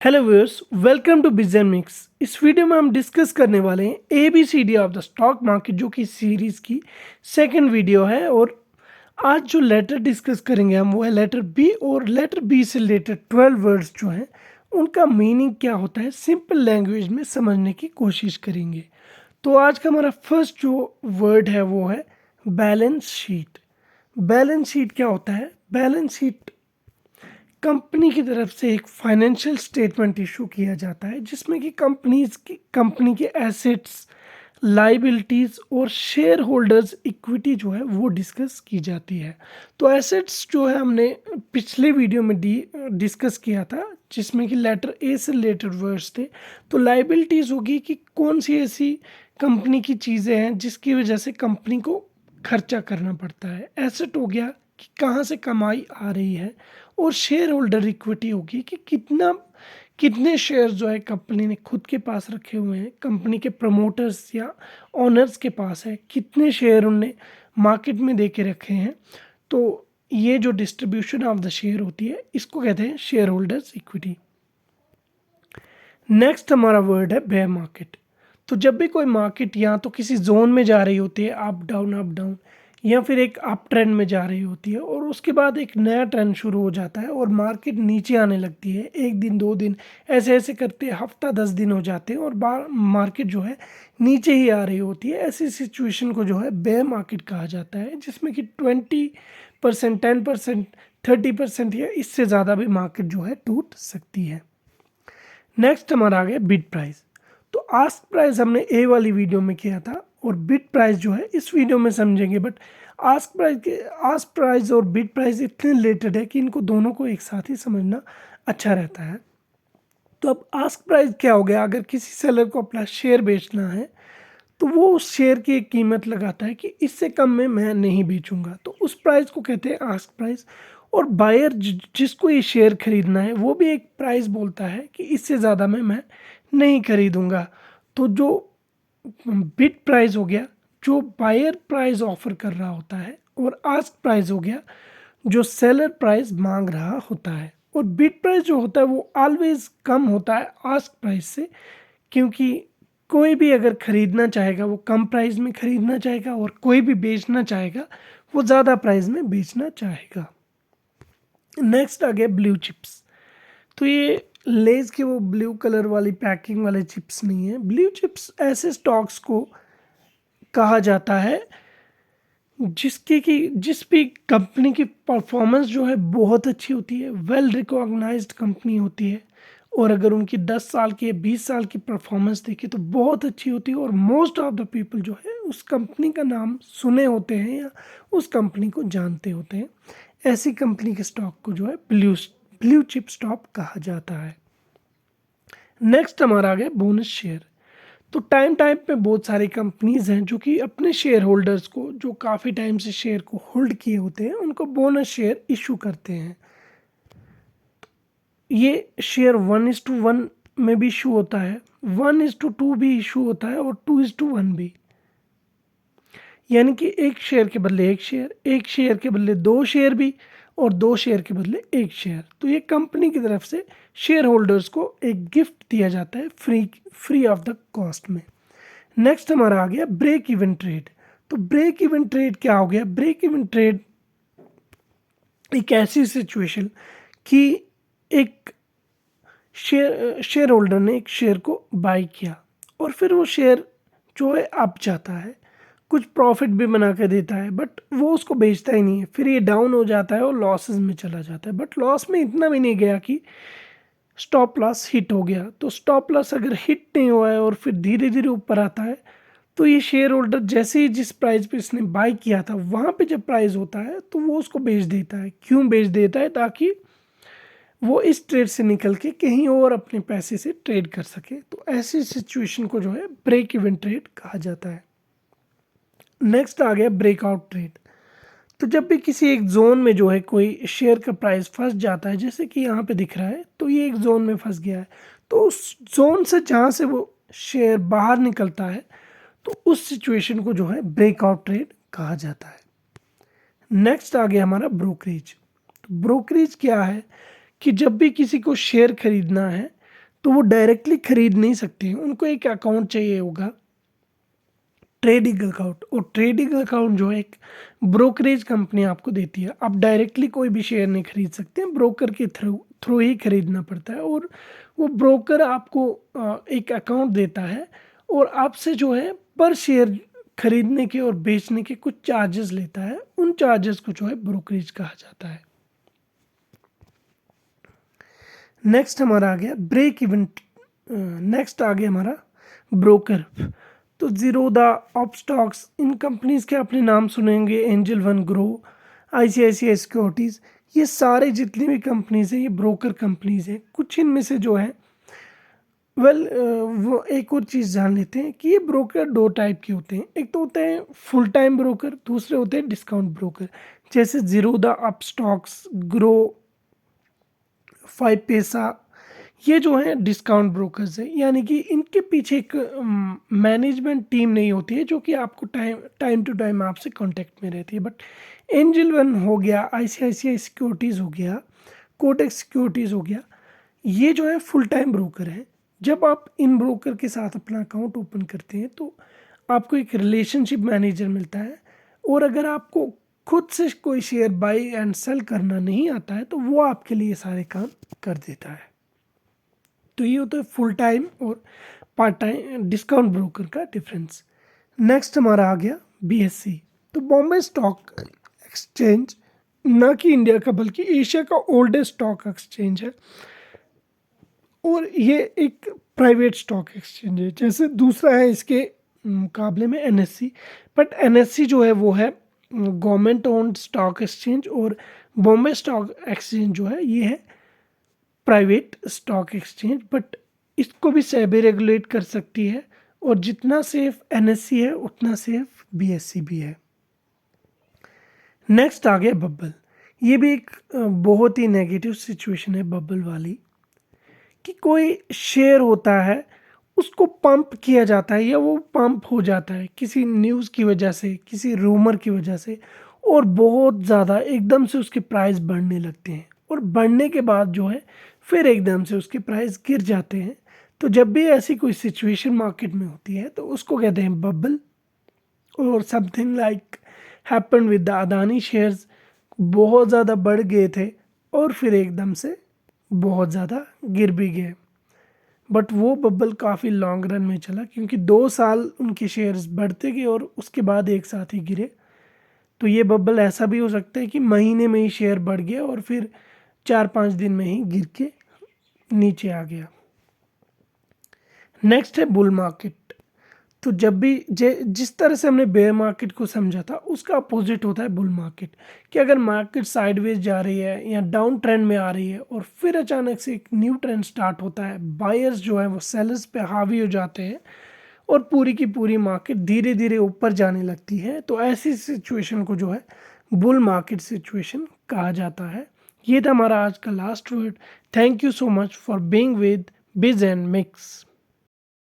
Hello viewers, welcome to बिजन mix. इस video में हम डिस्कस करने वाले हैं ABCD of the stock market, जो कि सीरीज की सेकंड वीडियो है। और आज जो लेटर डिस्कस करेंगे हम वो है लेटर बी। और लेटर बी से रिलेटेड 12 वर्ड्स जो हैं उनका मीनिंग क्या होता है सिंपल लैंग्वेज में समझने की कोशिश करेंगे। तो आज का हमारा फर्स्ट जो वर्ड है वो है बैलेंस शीट। बैलेंस शीट क्या होता है? बैलेंस शीट कंपनी की तरफ से एक फाइनेंशियल स्टेटमेंट इशू किया जाता है जिसमें कि कंपनी के एसेट्स, लाइबिलिटीज़ और शेयर होल्डर्स इक्विटी जो है वो डिस्कस की जाती है। तो एसेट्स जो है हमने पिछले वीडियो में डिस्कस किया था जिसमें कि लेटर ए से रिलेटेड वर्ड्स थे। तो लाइबिलिटीज़ होगी कि कौन सी ऐसी कंपनी की चीज़ें हैं जिसकी वजह से कंपनी को खर्चा करना पड़ता है। एसेट हो गया कि कहाँ से कमाई आ रही है। और शेयर होल्डर इक्विटी होगी कि कितने शेयर जो है कंपनी ने खुद के पास रखे हुए हैं, कंपनी के प्रमोटर्स या ओनर्स के पास है, कितने शेयर उनने मार्केट में दे के रखे हैं। तो ये जो डिस्ट्रीब्यूशन ऑफ द शेयर होती है इसको कहते हैं शेयर होल्डर्स इक्विटी। नेक्स्ट हमारा वर्ड है बेयर मार्केट। तो जब भी कोई मार्केट या तो किसी जोन में जा रही होती है, अप डाउन, या फिर एक अप ट्रेंड में जा रही होती है और उसके बाद एक नया ट्रेंड शुरू हो जाता है और मार्केट नीचे आने लगती है, एक दिन 2 दिन ऐसे ऐसे करते हफ्ता 10 दिन हो जाते हैं और मार्केट जो है नीचे ही आ रही होती है। ऐसी सिचुएशन को जो है बेयर मार्केट कहा जाता है, जिसमें कि 20%, 10%, 30% या इससे ज़्यादा भी मार्केट जो है टूट सकती है। नेक्स्ट हमारा आ गया बिड प्राइस। तो आस्क प्राइस हमने ए वाली वीडियो में किया था और बिड प्राइस जो है इस वीडियो में समझेंगे। बट आस्क प्राइस और बिड प्राइस इतने रिलेटेड है कि इनको दोनों को एक साथ ही समझना अच्छा रहता है। तो अब आस्क प्राइस क्या हो गया? अगर किसी सेलर को अपना शेयर बेचना है तो वो उस शेयर की एक कीमत लगाता है कि इससे कम में मैं नहीं बेचूंगा, तो उस प्राइस को कहते हैं आस्क प्राइस। और बायर जिसको ये शेयर खरीदना है वो भी एक प्राइस बोलता है कि इससे ज़्यादा में मैं नहीं खरीदूंगा। तो जो बिड प्राइस हो गया जो बायर प्राइस ऑफर कर रहा होता है, और आस्क प्राइस हो गया जो सेलर प्राइस मांग रहा होता है। और बिड प्राइस जो होता है वो ऑलवेज कम होता है आस्क प्राइस से, क्योंकि कोई भी अगर खरीदना चाहेगा वो कम प्राइस में खरीदना चाहेगा और कोई भी बेचना चाहेगा वो ज़्यादा प्राइस में बेचना चाहेगा। नेक्स्ट आ गया ब्लू चिप्स। तो ये लेज के वो ब्लू कलर वाली पैकिंग वाले चिप्स नहीं है। ब्लू चिप्स ऐसे स्टॉक्स को कहा जाता है जिस भी कंपनी की परफॉर्मेंस जो है बहुत अच्छी होती है, वेल रिकॉग्नाइज्ड कंपनी होती है। और अगर उनकी 10 साल की या 20 साल की परफॉर्मेंस देखी तो बहुत अच्छी होती है और मोस्ट ऑफ द पीपल जो है उस कंपनी का नाम सुने होते हैं या उस कंपनी को जानते होते हैं। ऐसी कंपनी के स्टॉक को जो है ब्लू चिप स्टॉक कहा जाता है। नेक्स्ट हमारा आ गया बोनस शेयर। तो टाइम टाइम पे बहुत सारी कंपनीज हैं जो कि अपने शेयर होल्डर्स को, जो काफ़ी टाइम से शेयर को होल्ड किए होते हैं, उनको बोनस शेयर इशू करते हैं। ये शेयर 1:1 में भी इशू होता है, 1:2 भी इशू होता है और 2:1 भी। यानी कि एक शेयर के बदले एक शेयर, एक शेयर के बदले 2 शेयर भी, और 2 शेयर के बदले 1 शेयर। तो ये कंपनी की तरफ से शेयर होल्डर्स को एक गिफ्ट दिया जाता है फ्री ऑफ द कॉस्ट में। नेक्स्ट हमारा आ गया ब्रेक इवन ट्रेड। तो ब्रेक इवन ट्रेड क्या हो गया? ब्रेक इवन ट्रेड एक ऐसी सिचुएशन कि एक शेयर होल्डर ने एक शेयर को बाई किया और फिर वो शेयर जो है अप जाता है, कुछ प्रॉफिट भी बना के देता है, बट वो उसको बेचता ही नहीं है। फिर ये डाउन हो जाता है और लॉसेस में चला जाता है, बट लॉस में इतना भी नहीं गया कि स्टॉप लॉस हिट हो गया। तो स्टॉप लॉस अगर हिट नहीं हुआ है और फिर धीरे धीरे ऊपर आता है, तो ये शेयर होल्डर जैसे ही जिस प्राइस पे इसने बाई किया था वहाँ पे जब प्राइस होता है तो वो उसको बेच देता है। क्यों बेच देता है? ताकि वो इस ट्रेड से निकल के कहीं और अपने पैसे से ट्रेड कर सके। तो ऐसी सिचुएशन को जो है ब्रेक इवन ट्रेड कहा जाता है। नेक्स्ट आ गया ब्रेकआउट ट्रेड। तो जब भी किसी एक जोन में जो है कोई शेयर का प्राइस फंस जाता है, जैसे कि यहाँ पे दिख रहा है, तो ये एक जोन में फंस गया है, तो उस जोन से जहाँ से वो शेयर बाहर निकलता है तो उस सिचुएशन को जो है ब्रेकआउट ट्रेड कहा जाता है। नेक्स्ट आ गया हमारा ब्रोकरेज। तो ब्रोकरेज क्या है कि जब भी किसी को शेयर खरीदना है तो वो डायरेक्टली खरीद नहीं सकते हैं, उनको एक अकाउंट चाहिए होगा, ट्रेडिंग अकाउंट। और ट्रेडिंग अकाउंट जो है एक ब्रोकरेज कंपनी आपको देती है। आप डायरेक्टली कोई भी शेयर नहीं खरीद सकते, ब्रोकर के थ्रू थ्रू ही खरीदना पड़ता है। और वो ब्रोकर आपको एक अकाउंट देता है और आपसे जो है पर शेयर खरीदने के और बेचने के कुछ चार्जेस लेता है। उन चार्जेस को जो है ब्रोकरेज कहा जाता है। नेक्स्ट हमारा आ गया ब्रेक इवन। नेक्स्ट आ गया हमारा ब्रोकर। तो जीरोधा, अपस्टॉक्स, इन कंपनीज के अपने नाम सुनेंगे, angel one grow, ICICI securities, ये सारे जितनी भी कंपनीज हैं ये ब्रोकर कंपनीज हैं। कुछ इनमें से जो है वो एक और चीज़ जान लेते हैं कि ये ब्रोकर दो टाइप के होते हैं। एक तो होते हैं फुल टाइम ब्रोकर, दूसरे होते हैं डिस्काउंट ब्रोकर। जैसे जीरोधा, अपस्टॉक्स, ग्रो, 5पैसा, ये जो है डिस्काउंट ब्रोकर्स है। यानी कि इनके पीछे एक मैनेजमेंट टीम नहीं होती है जो कि आपको टाइम टू टाइम आपसे कांटेक्ट में रहती है। बट एंजल वन हो गया, आईसीआईसीआई सिक्योरिटीज़ हो गया, कोटक सिक्योरिटीज़ हो गया, ये जो है फुल टाइम ब्रोकर है। जब आप इन ब्रोकर के साथ अपना अकाउंट ओपन करते हैं तो आपको एक रिलेशनशिप मैनेजर मिलता है। और अगर आपको खुद से कोई शेयर बाई एंड सेल करना नहीं आता है तो वो आपके लिए सारे काम कर देता है। तो ये होता है फुल टाइम और पार्ट टाइम डिस्काउंट ब्रोकर का डिफरेंस। नेक्स्ट हमारा आ गया बीएससी। तो बॉम्बे स्टॉक एक्सचेंज ना कि इंडिया का बल्कि एशिया का ओल्डेस्ट स्टॉक एक्सचेंज है और ये एक प्राइवेट स्टॉक एक्सचेंज है। जैसे दूसरा है इसके मुकाबले में एनएससी, बट एनएससी जो है वो है गवर्नमेंट ओन्ड स्टॉक एक्सचेंज और बॉम्बे स्टॉक एक्सचेंज जो है ये है प्राइवेट स्टॉक एक्सचेंज। बट इसको भी सेबी रेगुलेट कर सकती है और जितना सेफ एनएससी है उतना सेफ बीएससी भी है। नेक्स्ट आ गया बबल। ये भी एक बहुत ही नेगेटिव सिचुएशन है बबल वाली, कि कोई शेयर होता है उसको पंप किया जाता है या वो पंप हो जाता है किसी न्यूज़ की वजह से, किसी रूमर की वजह से, और बहुत ज़्यादा एकदम से उसके प्राइस बढ़ने लगते हैं और बढ़ने के बाद जो है फिर एकदम से उसके प्राइस गिर जाते हैं। तो जब भी ऐसी कोई सिचुएशन मार्केट में होती है तो उसको कहते हैं बबल। और something like happen with the Adani shares, बहुत ज़्यादा बढ़ गए थे और फिर एकदम से बहुत ज़्यादा गिर भी गए। बट वो बबल काफ़ी लॉन्ग रन में चला क्योंकि 2 साल उनके शेयर्स बढ़ते गए और उसके बाद एक साथ ही गिरे। तो ये बबल ऐसा भी हो सकता है कि महीने में ही शेयर बढ़ गया और फिर 4-5 दिन में ही गिर के नीचे आ गया। नेक्स्ट है बुल मार्केट। तो जब भी जिस तरह से हमने बेयर मार्केट को समझा था उसका अपोजिट होता है बुल मार्केट, कि अगर मार्केट साइडवेज जा रही है या डाउन ट्रेंड में आ रही है और फिर अचानक से एक न्यू ट्रेंड स्टार्ट होता है, बायर्स जो है वो सेलर्स पे हावी हो जाते हैं और पूरी की पूरी मार्केट धीरे धीरे ऊपर जाने लगती है, तो ऐसी सिचुएशन को जो है बुल मार्केट सिचुएशन कहा जाता है। ये था हमारा आज का last word. Thank you so much for being with बिज एंड मिक्स।